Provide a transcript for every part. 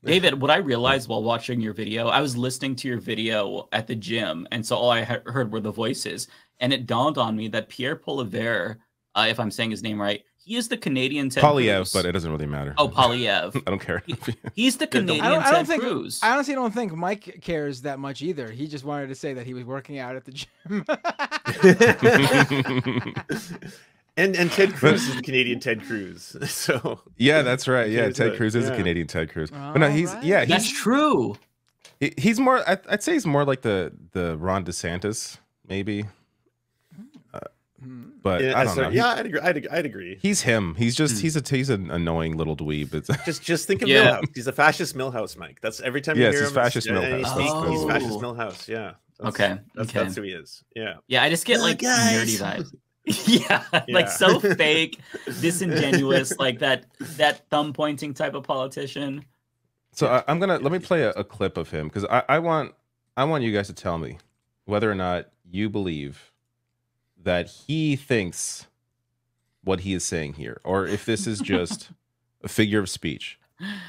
David, what I realized while watching your video, I was listening to your video at the gym, and so all I heard were the voices, and it dawned on me that Pierre Poilievre, if I'm saying his name right, he is the Canadian Ted Poilievre, Cruz. but it doesn't really matter. Oh, Poilievre. I don't care. He's the Canadian I don't Ted think, Cruz. I honestly don't think Mike cares that much either. He just wanted to say that he was working out at the gym. And Ted Cruz is the Canadian Ted Cruz. So yeah, that's right. Yeah, Ted Cruz is a Canadian Ted Cruz. But no, he's that's true. He's more. I'd say he's more like the Ron DeSantis, maybe. But I don't know. Yeah, I'd agree. He's him. He's just he's an annoying little dweeb. Just think of Milhouse. He's a fascist Milhouse, Mike. That's every time you hear him. Yes, he's fascist Milhouse. He's fascist Milhouse. Yeah. That's who he is. Yeah. Yeah, I just get like nerdy vibes. Yeah, like so fake, disingenuous, like that thumb pointing type of politician. So let me play a clip of him, because I want you guys to tell me whether or not you believe that he thinks what he is saying here, or if this is just a figure of speech.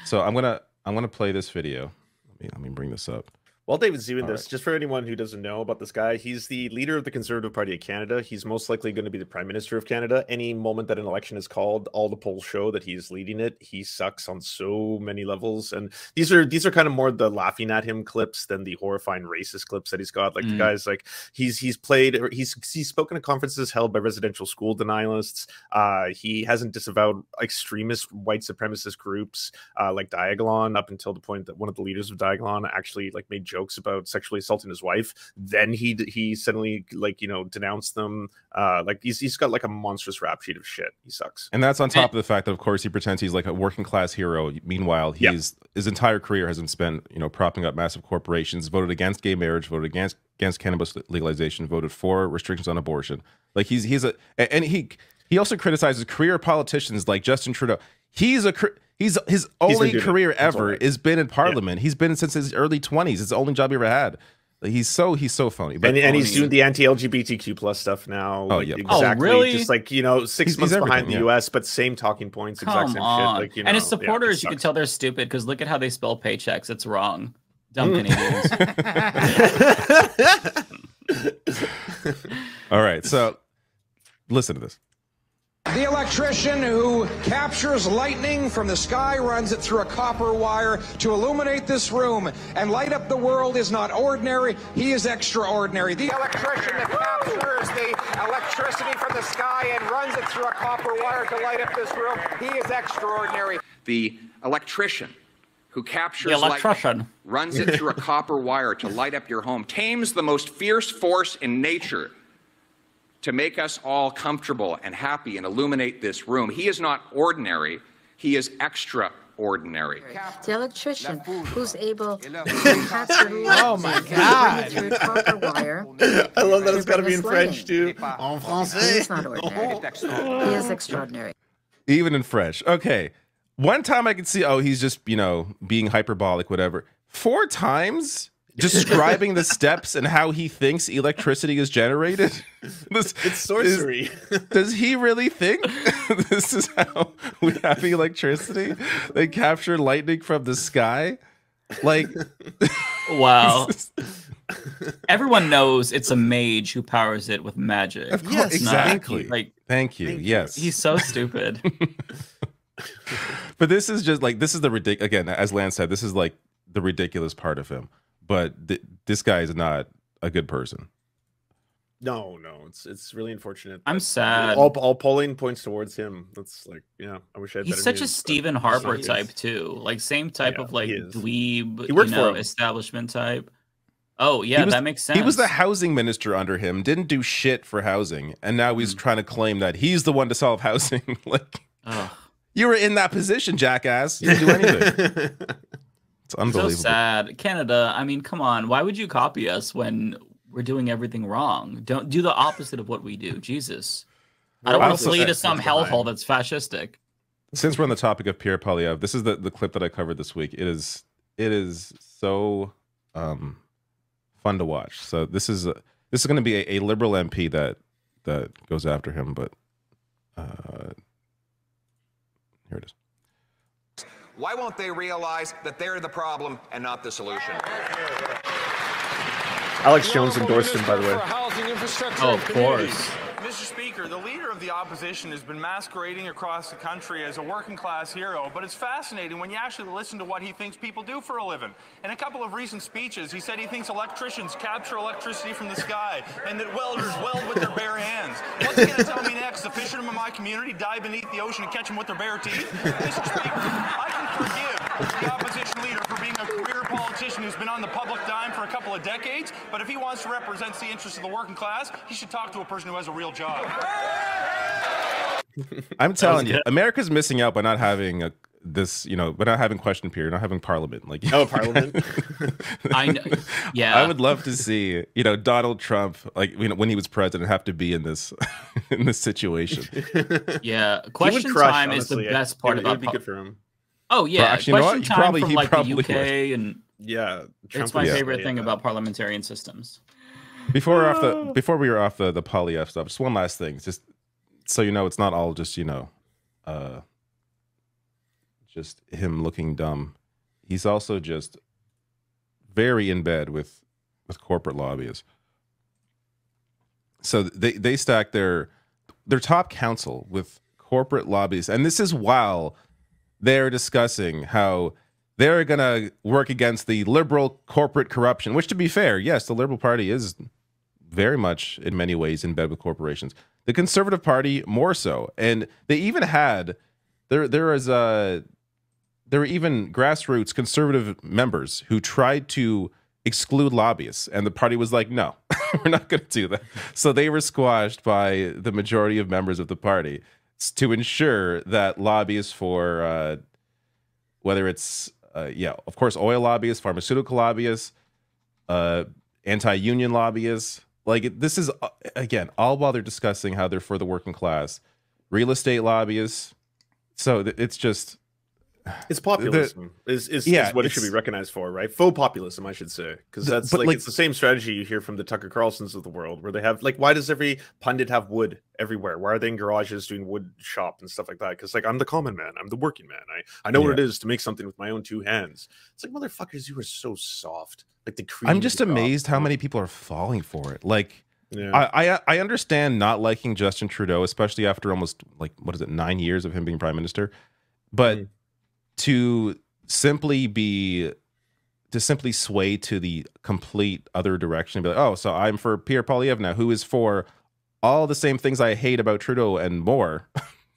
So I'm gonna play this video. Let me bring this up. While David's doing this, just for anyone who doesn't know about this guy, he's the leader of the Conservative Party of Canada. He's most likely going to be the Prime Minister of Canada. Any moment that an election is called, all the polls show that he's leading it. He sucks on so many levels. And these are kind of more the laughing at him clips than the horrifying racist clips that he's got. Like the guy's like, he's spoken at conferences held by residential school denialists. He hasn't disavowed extremist white supremacist groups like Diagolon, up until the point that one of the leaders of Diagolon actually like made jokes about sexually assaulting his wife. Then he suddenly denounced them. Like he's got like a monstrous rap sheet of shit. He sucks. And that's on top of the fact that of course he pretends he's like a working class hero. Meanwhile, his entire career has been spent propping up massive corporations, voted against gay marriage, voted against cannabis legalization, voted for restrictions on abortion. Like he also criticizes career politicians like Justin Trudeau. His only career ever has been in Parliament. He's been since his early 20s. It's the only job he ever had. He's so phony. But and he's doing the anti-LGBTQ plus stuff now. Oh, like, yeah. Exactly. Oh, really? Just like, 6 months behind the US, but same talking points, exact same shit. Like, and his supporters, you can tell they're stupid because look at how they spell paychecks. It's wrong. Dumb Canadians. All right, so listen to this. The electrician who captures lightning from the sky, runs it through a copper wire to illuminate this room and light up the world is not ordinary. He is extraordinary. The electrician that captures the electricity from the sky and runs it through a copper wire to light up this room, he is extraordinary. The electrician who captures lightning, runs it through a copper wire to light up your home, tames the most fierce force in nature to make us all comfortable and happy and illuminate this room. He is not ordinary. He is extraordinary. The electrician who's able to capture light Oh my God. through copper wire. I love that it's got to be in French too. En français. He is not ordinary. He is extraordinary. Even in French. Okay. One time I could see, he's just, being hyperbolic, whatever. 4 times describing the steps and how he thinks electricity is generated. It's sorcery. Does he really think this is how we have electricity? They capture lightning from the sky? Like, wow. Everyone knows it's a mage who powers it with magic. Of course, exactly. Thank you. Yes. He's so stupid. But this is just like, this is the ridiculous, again, as Lance said, this is like the ridiculous part of him. But this guy is not a good person. No, it's really unfortunate. I'm sad. All polling points towards him. That's like, I wish I had. He's such a Stephen Harper type too. Like same type of like dweeb, establishment type. Oh yeah, that makes sense. He was the housing minister under him, didn't do shit for housing, and now he's trying to claim that he's the one to solve housing. Like, you were in that position, jackass. You didn't do anything. It's unbelievable. So sad. Canada, I mean, come on. Why would you copy us when we're doing everything wrong? Don't do the opposite of what we do. Jesus. I don't want to flee to some hellhole that's fascistic. Since we're on the topic of Pierre Poilievre, this is the clip that I covered this week. It is so fun to watch. So this is going to be a liberal MP that goes after him, but here it is. Why won't they realize that they're the problem and not the solution? Alex Jones endorsed him, by the way. Oh, of course. Mr. Speaker, the leader of the opposition has been masquerading across the country as a working-class hero, but it's fascinating when you actually listen to what he thinks people do for a living. In a couple of recent speeches, he said he thinks electricians capture electricity from the sky and that welders weld with their bare hands. What's he going to tell me next? The fishermen in my community dive beneath the ocean and catch them with their bare teeth? Mr. Speaker, I can forgive the opposition leader for being a career politician who's been on the public dime for a couple of decades, but if he wants to represent the interests of the working class, he should talk to a person who has a real job. I'm telling you, America's missing out by not having by not having question period, not having parliament. Like, Parliament. I know. Yeah, I would love to see, Donald Trump, like, when he was president, have to be in this in this situation. Yeah, question time is the best part about. It would be good for him. Oh yeah, well, actually, question time from like the UK would. and it's my favorite thing about parliamentarian systems. Before we were off the Poilievre stuff, just one last thing, just so you know, it's not all just just him looking dumb. He's also just very in bed with corporate lobbyists. So they stack their top counsel with corporate lobbyists, and this is while they're discussing how they're going to work against the liberal corporate corruption, which, to be fair, yes, the Liberal Party is very much in many ways in bed with corporations. The Conservative Party more so. And they even had, there were even grassroots conservative members who tried to exclude lobbyists, and the party was like, no, we're not going to do that. So they were squashed by the majority of members of the party to ensure that lobbyists for whether it's of course, oil lobbyists, pharmaceutical lobbyists, anti-union lobbyists, like, this is again all while they're discussing how they're for the working class, real estate lobbyists. So it's just, it's populism is what it should be recognized for, right? Faux populism, I should say, because that's like it's the same strategy you hear from the Tucker Carlsons of the world, where they have, like, why does every pundit have wood everywhere? Why are they in garages doing wood shop and stuff like that? Because, like, I'm the common man, I'm the working man, I know what it is to make something with my own two hands. It's like, motherfuckers, you are so soft. Like, the cream. I'm just amazed how many people are falling for it. Like, I understand not liking Justin Trudeau, especially after almost, like, 9 years of him being prime minister, but to simply sway to the complete other direction and be like, oh, so I'm for Pierre Poilievre now, who is for all the same things I hate about Trudeau and more.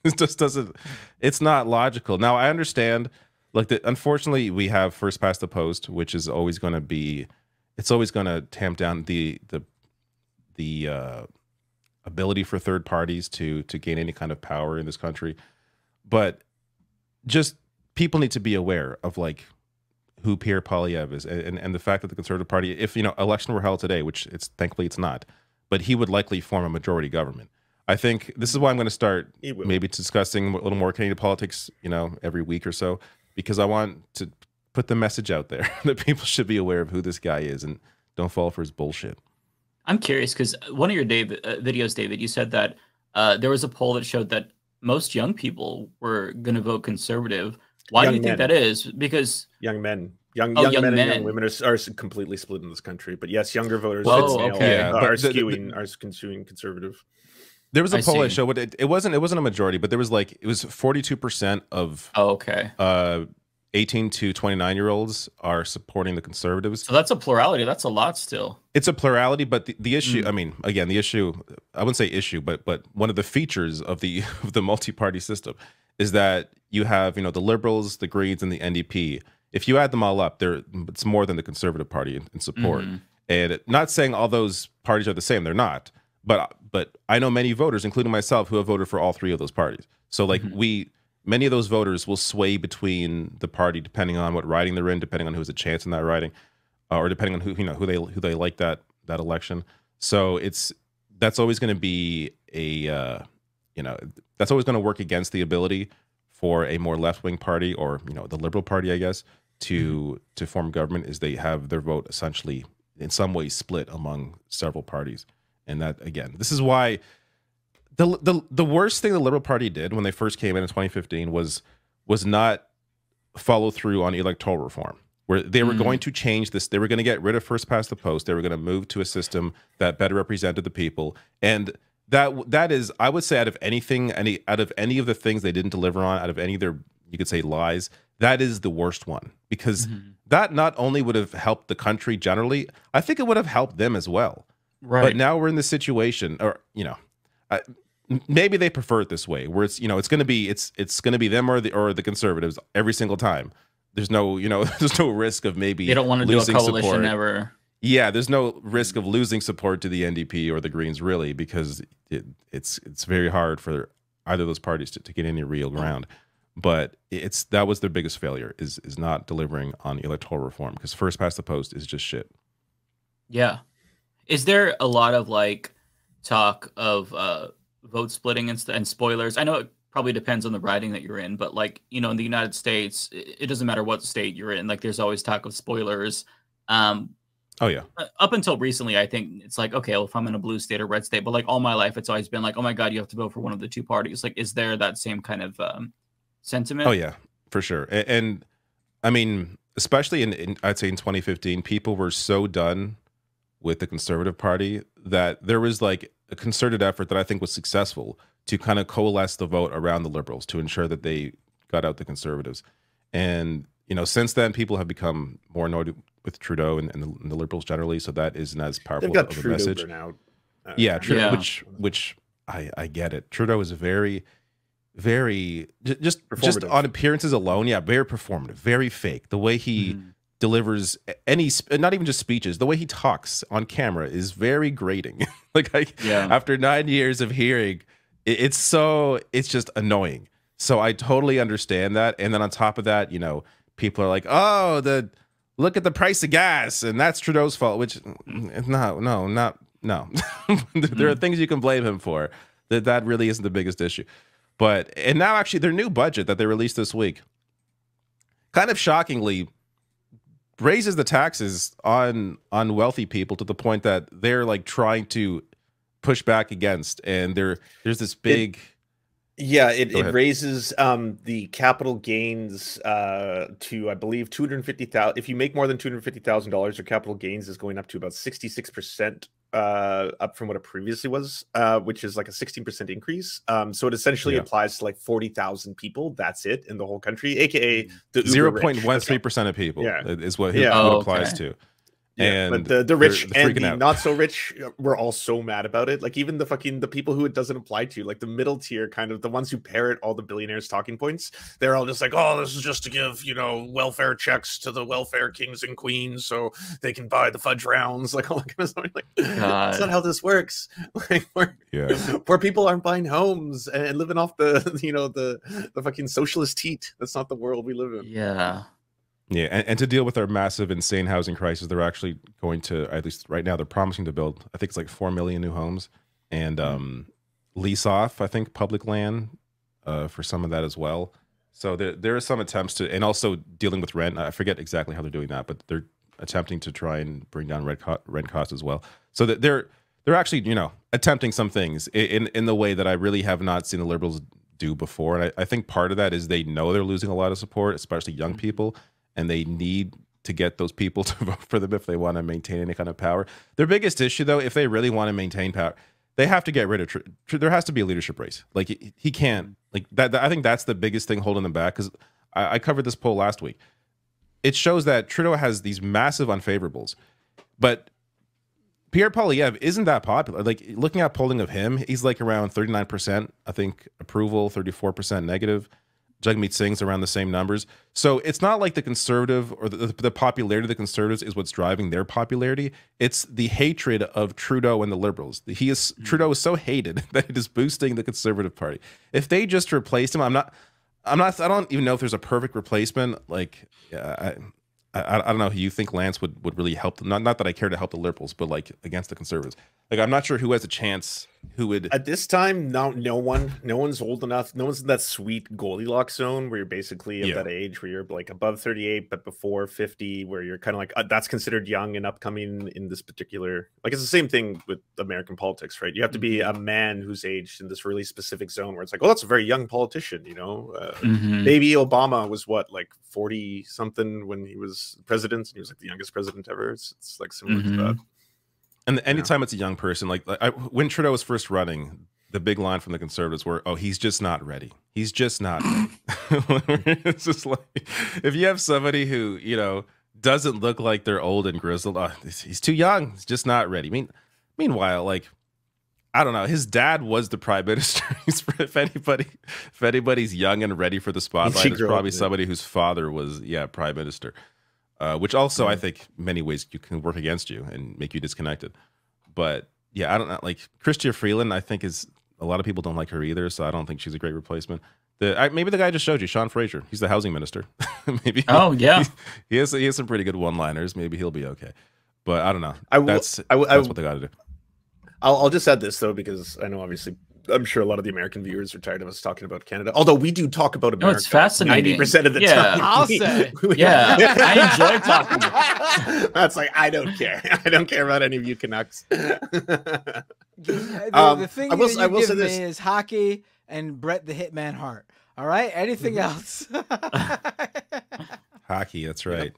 It just doesn't, it's not logical. Now, I understand, like, unfortunately, we have first past the post, which is always going to be, it's always going to tamp down the ability for third parties to gain any kind of power in this country. But just, people need to be aware of, like, who Pierre Poilievre is, and the fact that the Conservative Party, if election were held today, which thankfully it's not, but he would likely form a majority government. I think this is why I'm going to start maybe discussing a little more Canadian politics, every week or so, because I want to put the message out there that people should be aware of who this guy is and don't fall for his bullshit. I'm curious because one of your videos, David, you said that there was a poll that showed that most young people were going to vote Conservative. Why do you think that is? Because young men, young men and young women are completely split in this country. But yes, younger voters are consuming conservative. There was a poll I showed. It wasn't a majority, but there was, like, it was 42% of 18 to 29-year-olds are supporting the Conservatives. So that's a plurality. That's a lot still. It's a plurality, but the issue, I mean, again, the issue, I wouldn't say issue, but one of the features of the multi-party system is that you have, the Liberals, the Greens, and the NDP. If you add them all up, it's more than the Conservative Party in support. And not saying all those parties are the same, they're not. But I know many voters, including myself, who have voted for all three of those parties. So, like, many of those voters will sway between the party depending on what riding they're in, depending on who has a chance in that riding, or depending on who they like that election. So that's always going to be that's always going to work against the ability for a more left-wing party, or the Liberal Party, I guess, to form government, is they have their vote essentially in some ways split among several parties. And that, again, this is why the worst thing the Liberal Party did when they first came in 2015 was not follow through on electoral reform, where they were going to change this. They were going to get rid of first past the post. They were going to move to a system that better represented the people. And that is, I would say, out of any of the things they didn't deliver on, out of any of their, you could say, lies, that is the worst one, because that not only would have helped the country generally, I think it would have helped them as well. Right. But now we're in this situation, or maybe they prefer it this way, where it's going to be them or the conservatives every single time. There's no there's no risk of maybe they don't want to do a coalition support. ever. Yeah, there's no risk of losing support to the NDP or the Greens, really, because it's very hard for either of those parties to get any real ground. But that was their biggest failure, is not delivering on electoral reform, because first past the post is just shit. Yeah. Is there a lot of talk of vote splitting and spoilers? I know it probably depends on the riding that you're in, but in the United States, it doesn't matter what state you're in. There's always talk of spoilers. Oh yeah. Up until recently, I think it's okay, well, if I'm in a blue state or red state, but all my life, it's always been oh my God, you have to vote for one of the two parties. Is there that same kind of sentiment? Oh yeah, for sure. And I mean, especially in I'd say in 2015, people were so done with the Conservative Party that there was a concerted effort that I think was successful to kind of coalesce the vote around the Liberals to ensure that they got out the Conservatives. And since then, people have become more annoyed with Trudeau and the Liberals generally, so that isn't as powerful of a message. Yeah, Trudeau, which I get it. Trudeau is very just on appearances alone, very performative, very fake. The way he delivers not even just speeches, the way he talks on camera is very grating. After 9 years of hearing, it's just annoying. So I totally understand that. And then on top of that, people are like, oh, look at the price of gas, and that's Trudeau's fault, which no. There are things you can blame him for. That really isn't the biggest issue. And now actually their new budget that they released this week, kind of shockingly, raises the taxes on wealthy people to the point that they're trying to push back against, and there's this big it raises the capital gains to, I believe, 250,000. If you make more than $250,000, your capital gains is going up to about 66% up from what it previously was, which is a 16% increase. So it essentially applies to 40,000 people. That's it in the whole country, aka the 0.13% of people is what it applies to. Yeah, but the rich and the not so rich were all so mad about it. Even the people who it doesn't apply to, the middle tier, kind of the ones who parrot all the billionaires' talking points, they're all just oh, this is just to give welfare checks to the welfare kings and queens so they can buy the fudge rounds, all that kind of stuff. That's not how this works. Poor people aren't buying homes and living off the fucking socialist heat. That's not the world we live in. Yeah. Yeah, and to deal with our massive, insane housing crisis, they're actually going to, at least right now, they're promising to build, I think it's 4 million new homes, and lease off, I think, public land for some of that as well. So there are some attempts to, and also dealing with rent. I forget exactly how they're doing that, but they're attempting to try and bring down rent costs as well. So that they're actually, attempting some things in the way that I really have not seen the Liberals do before. And I think part of that is they know they're losing a lot of support, especially young people. And they need to get those people to vote for them if they want to maintain any kind of power. Their biggest issue, though, if they really want to maintain power, they have to get rid of there has to be a leadership race. He can't that. I think that's the biggest thing holding them back, because I covered this poll last week. It shows that Trudeau has these massive unfavorables, but Pierre Poilievre isn't that popular. Looking at polling of him, he's around 39%, I think, approval, 34% negative. Jagmeet Singh's around the same numbers. So it's not like the conservative or the popularity of the conservatives is what's driving their popularity. It's the hatred of Trudeau and the Liberals. Trudeau is so hated that it is boosting the Conservative Party. If they just replaced him, I don't even know if there's a perfect replacement. I don't know who you think, Lance, would really help them. Not that I care to help the Liberals, but against the Conservatives. I'm not sure who has a chance who would at this time no one's old enough. No one's in that sweet Goldilocks zone where you're basically at that age where you're like above 38 but before 50, where you're kind of like that's considered young and upcoming in this particular, like, it's the same thing with American politics, right? You have to be a man who's aged in this really specific zone where it's like, oh, that's a very young politician, you know. Baby Obama was what, like 40 something when he was president, and he was like the youngest president ever. It's like similar to that. And anytime it's a young person, like when Trudeau was first running, the big line from the Conservatives were, "Oh, he's just not ready. He's just not ready." It's just like, if you have somebody who, you know, doesn't look like they're old and grizzled, he's too young. He's just not ready. Meanwhile, like, I don't know, his dad was the prime minister. If anybody's young and ready for the spotlight, it's probably somebody whose father was prime minister. Which also, I think, many ways you can work against you and make you disconnected. But yeah, I don't know. Like, Chrystia Freeland, I think a lot of people don't like her either, so I don't think she's a great replacement. Maybe the guy I just showed you, Sean Fraser, he's the housing minister. Maybe. Oh yeah, he has some pretty good one-liners. Maybe he'll be okay. But I don't know. That's what they got to do. I'll just add this though, because I know obviously I'm sure a lot of the American viewers are tired of us talking about Canada. Although we do talk about America, it's fascinating. 90% of the time. I'll say. I enjoy talking about it. That's like, I don't care. I don't care about any of you Canucks. The thing I will say this is hockey and Bret the Hitman Hart. All right. Anything else? Hockey. That's right.